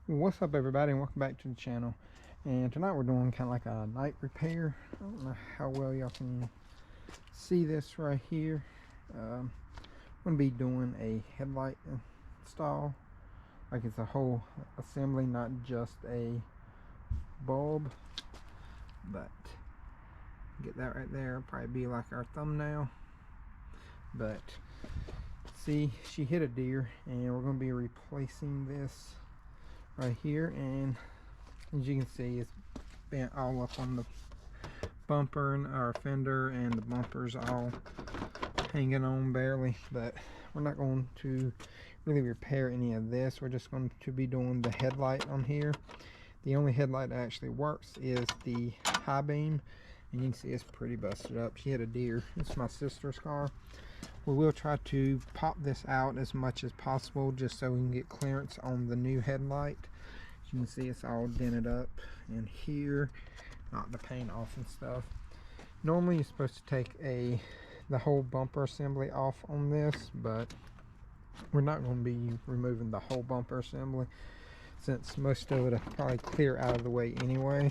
What's up, everybody, and welcome back to the channel. And tonight we're doing kind of like a night repair. I don't know how well y'all can see this right here. I'm going to be doing a headlight install, like it's a whole assembly, not just a bulb. But get that right there, probably be like our thumbnail. But see, she hit a deer, and we're going to be replacing this right here, and as you can see, it's bent all up on the bumper and our fender, and the bumper's all hanging on barely. But we're not going to really repair any of this. We're just going to be doing the headlight on here. The only headlight that actually works is the high beam, and you can see it's pretty busted up. She hit a deer. It's my sister's car. We will try to pop this out as much as possible, just so we can get clearance on the new headlight. As you can see, it's all dented up in here, knock the paint off and stuff. Normally you're supposed to take the whole bumper assembly off on this, but we're not going to be removing the whole bumper assembly, since most of it will probably clear out of the way anyway.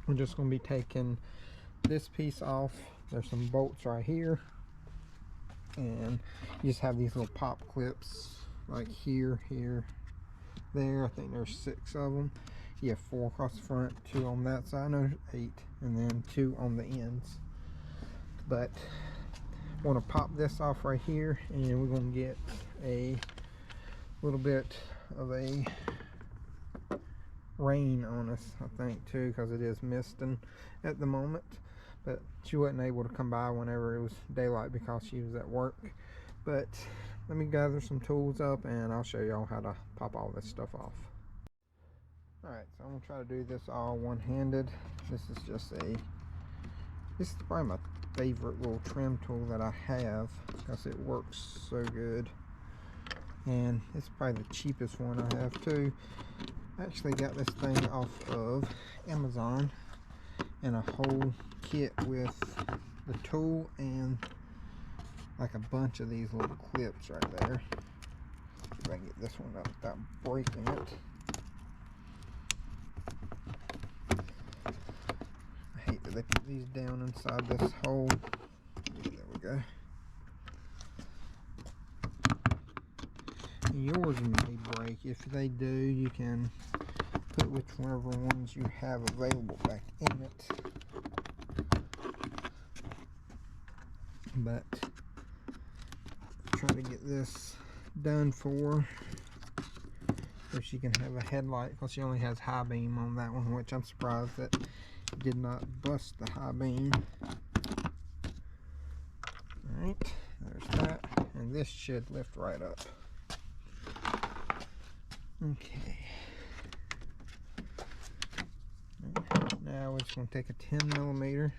We're just going to be taking this piece off. There's some bolts right here, and you just have these little pop clips like here, there. I think there's 6 of them. You have 4 across the front, 2 on that side, no, 8, and then 2 on the ends. But I want to pop this off right here, and we're going to get a little bit of a rain on us, I think, too, because it is misting at the moment. But she wasn't able to come by whenever it was daylight because she was at work. But let me gather some tools up, and I'll show y'all how to pop all this stuff off. Alright, so I'm going to try to do this all one-handed. This is probably my favorite little trim tool that I have, because it works so good. And it's probably the cheapest one I have too. I actually got this thing off of Amazon, and a whole kit with the tool and like a bunch of these little clips right there. See if I can get this one up without breaking it. I hate that they put these down inside this hole. There we go. Yours may break. If they do, you can put whichever ones you have available back in it. But try to get this done for so she can have a headlight, because she only has high beam on that one, which I'm surprised that it did not bust the high beam. Alright, there's that, and this should lift right up. Okay. Now we're just going to take a 10mm.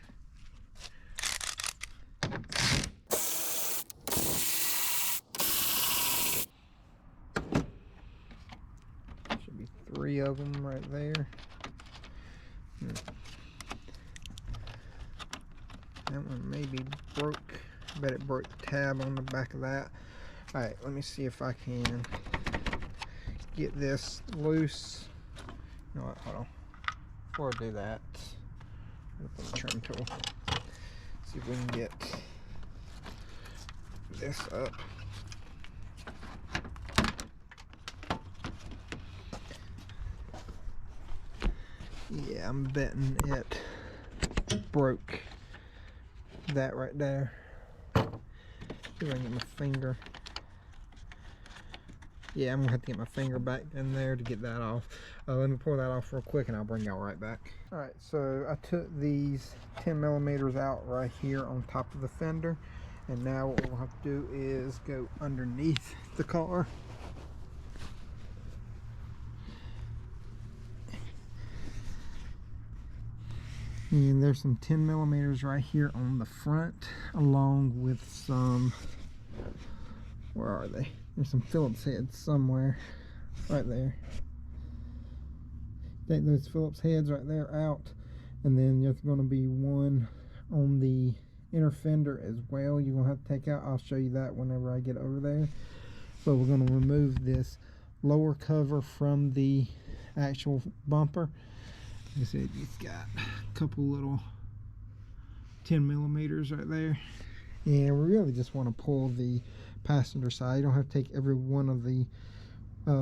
Should be 3 of them right there. That one maybe broke. I bet it broke the tab on the back of that. Alright, let me see if I can get this loose. You know what, hold on. Before I do that, I'm going to put a trim tool. See if we can get this up. Yeah, I'm betting it broke that right there. See if I can get my finger. Yeah, I'm gonna have to get my finger back in there to get that off. Let me pull that off real quick, and I'll bring y'all right back. Alright, so I took these 10mm out right here on top of the fender, and now what we'll have to do is go underneath the car. And there's some 10mm right here on the front, along with some, where are they? There's some Phillips heads somewhere, right there. Take those Phillips heads right there out, and then there's going to be one on the inner fender as well. You're going to have to take out. I'll show you that whenever I get over there. But we're going to remove this lower cover from the actual bumper. Like I said, it's got a couple little 10 millimeters right there, and we really just want to pull the passenger side. You don't have to take every one of the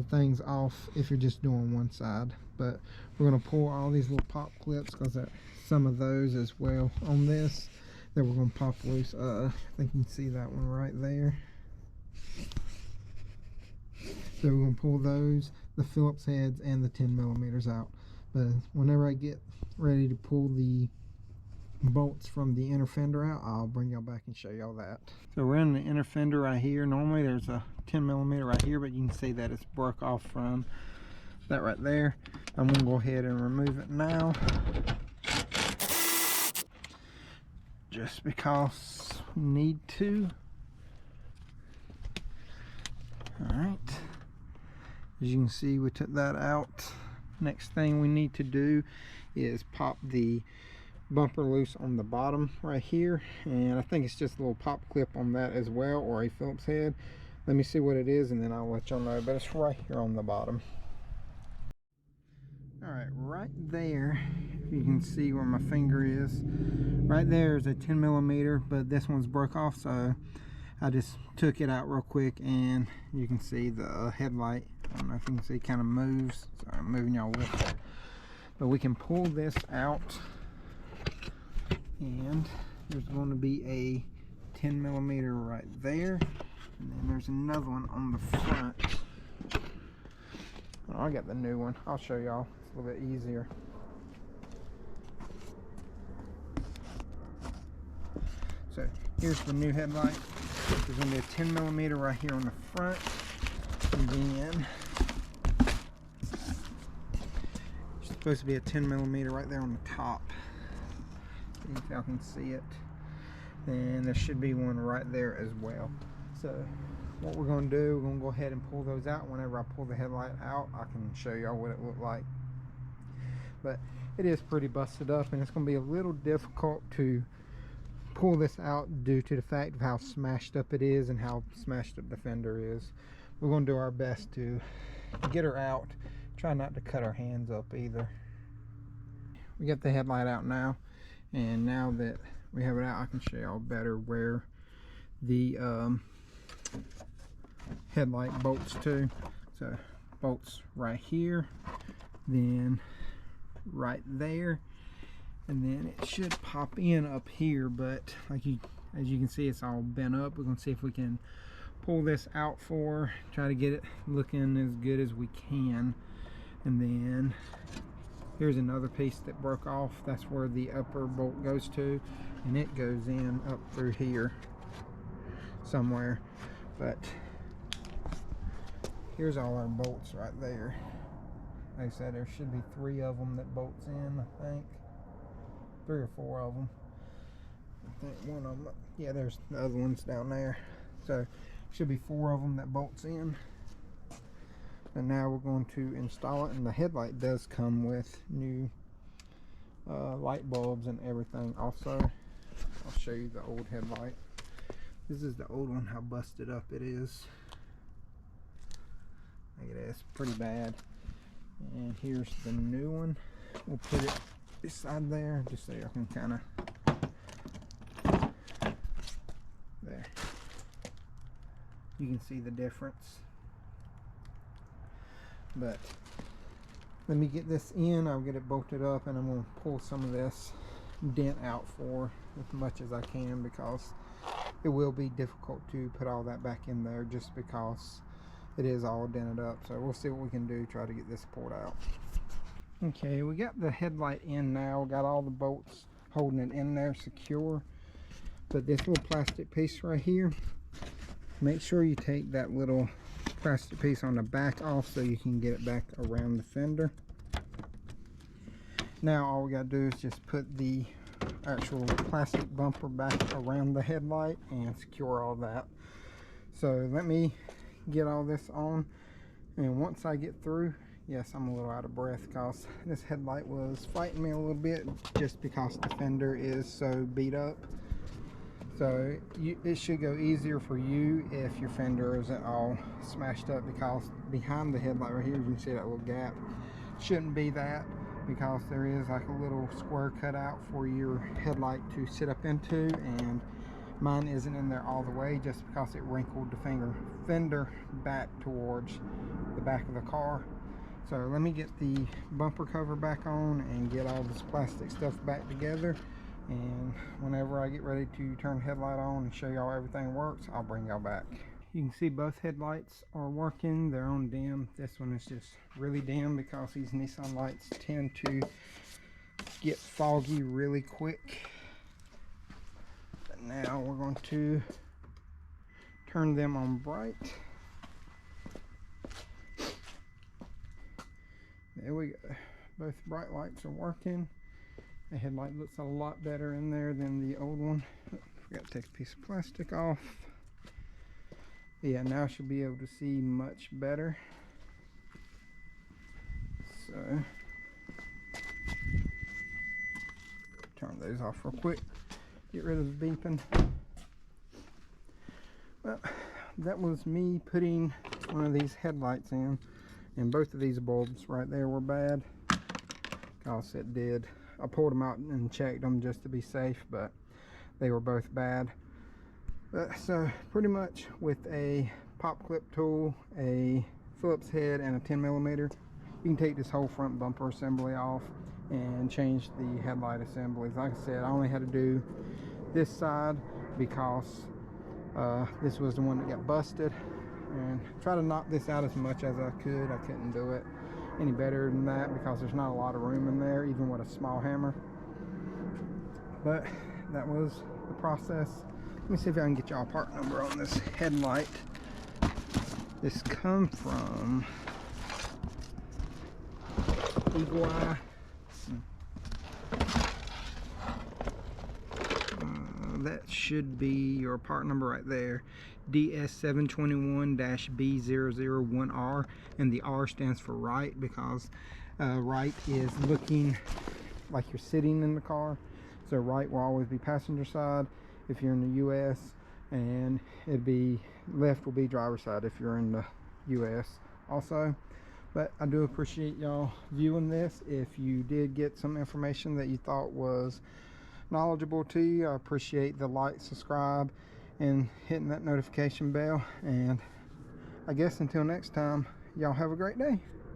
things off if you're just doing one side, but we're going to pull all these little pop clips because some of those as well on this that we're going to pop loose. I think you can see that one right there. So we're going to pull those, the Phillips heads, and the 10 millimeters out. But whenever I get ready to pull the bolts from the inner fender out, I'll bring y'all back and show y'all that. So we're in the inner fender right here. Normally there's a 10 millimeter right here, but you can see that it's broke off from that right there. I'm going to go ahead and remove it now, just because we need to. Alright, as you can see, we took that out. Next thing we need to do is pop the bumper loose on the bottom right here, and I think it's just a little pop clip on that as well, or a Phillips head. Let me see what it is and then I'll let y'all know, but it's right here on the bottom. Alright, right there, if you can see where my finger is, right there is a 10 millimeter, but this one's broke off, so I just took it out real quick, and you can see the headlight, I don't know if you can see, kind of moves. Sorry, I'm moving y'all with it. But we can pull this out, and there's going to be a 10 millimeter right there, and then there's another one on the front. Oh, I got the new one. I'll show y'all. It's a little bit easier. So here's the new headlight. There's going to be a 10 millimeter right here on the front, and then there's supposed to be a 10 millimeter right there on the top. See if y'all can see it. And there should be one right there as well. So what we're going to do, we're going to go ahead and pull those out. Whenever I pull the headlight out, I can show y'all what it looked like. But it is pretty busted up, and it's going to be a little difficult to pull this out due to the fact of how smashed up it is and how smashed up the fender is. We're going to do our best to get her out. Try not to cut our hands up either. We got the headlight out now, and now that we have it out, I can show y'all better where the headlight bolts to. So bolts right here, then right there, and then it should pop in up here, but as you can see, it's all bent up. We're going to see if we can pull this out try to get it looking as good as we can. And then here's another piece that broke off. That's where the upper bolt goes to, and it goes in up through here somewhere. But here's all our bolts right there. Like I said, there should be 3 of them that bolts in, I think. 3 or 4 of them. I think one of them, yeah, there's the other ones down there. So should be 4 of them that bolts in. And now we're going to install it, and the headlight does come with new light bulbs and everything also. I'll show you the old headlight. This is the old one, how busted up it is. Look at it, it's pretty bad. And here's the new one. We'll put it beside there just so you can kind of, there, you can see the difference. But let me get this in, I'll get it bolted up, and I'm going to pull some of this dent out for as much as I can, because it will be difficult to put all that back in there just because it is all dented up. So we'll see what we can do, try to get this pulled out. Okay, we got the headlight in now. We got all the bolts holding it in there secure. But this little plastic piece right here, make sure you take that little plastic piece on the back off so you can get it back around the fender. Now all we got to do is just put the actual plastic bumper back around the headlight and secure all that. So let me get all this on, and once I get through, yes, I'm a little out of breath because this headlight was fighting me a little bit just because the fender is so beat up. So it should go easier for you if your fender isn't all smashed up, because behind the headlight right here, you can see that little gap. Shouldn't be that, because there is like a little square cut out for your headlight to sit up into, and mine isn't in there all the way just because it wrinkled the fender back towards the back of the car. So let me get the bumper cover back on and get all this plastic stuff back together, and whenever I get ready to turn the headlight on and show y'all everything works, I'll bring y'all back. You can see both headlights are working. They're on dim. This one is just really dim because these Nissan lights tend to get foggy really quick. But now we're going to turn them on bright. There we go. Both bright lights are working. The headlight looks a lot better in there than the old one. Forgot to take a piece of plastic off. Yeah, now I should be able to see much better. So, turn those off real quick. Get rid of the beeping. Well, that was me putting one of these headlights in, and both of these bulbs right there were bad. Cause it did. I pulled them out and checked them just to be safe, but they were both bad. So pretty much with a pop clip tool, a Phillips head, and a 10mm, you can take this whole front bumper assembly off and change the headlight assemblies. Like I said, I only had to do this side because this was the one that got busted, and try to knock this out as much as I could. I couldn't do it any better than that because there's not a lot of room in there, even with a small hammer. But that was the process. Let me see if I can get y'all a part number on this headlight. This come from Eagle Eye. That should be your part number right there, DS721-B001R, and the R stands for right because right is looking like you're sitting in the car. So right will always be passenger side if you're in the US, and it'd be left will be driver side if you're in the US also. But I do appreciate y'all viewing this. If you did get some information that you thought was knowledgeable to you, I appreciate the like, subscribe, and hitting that notification bell. And I guess until next time, y'all have a great day.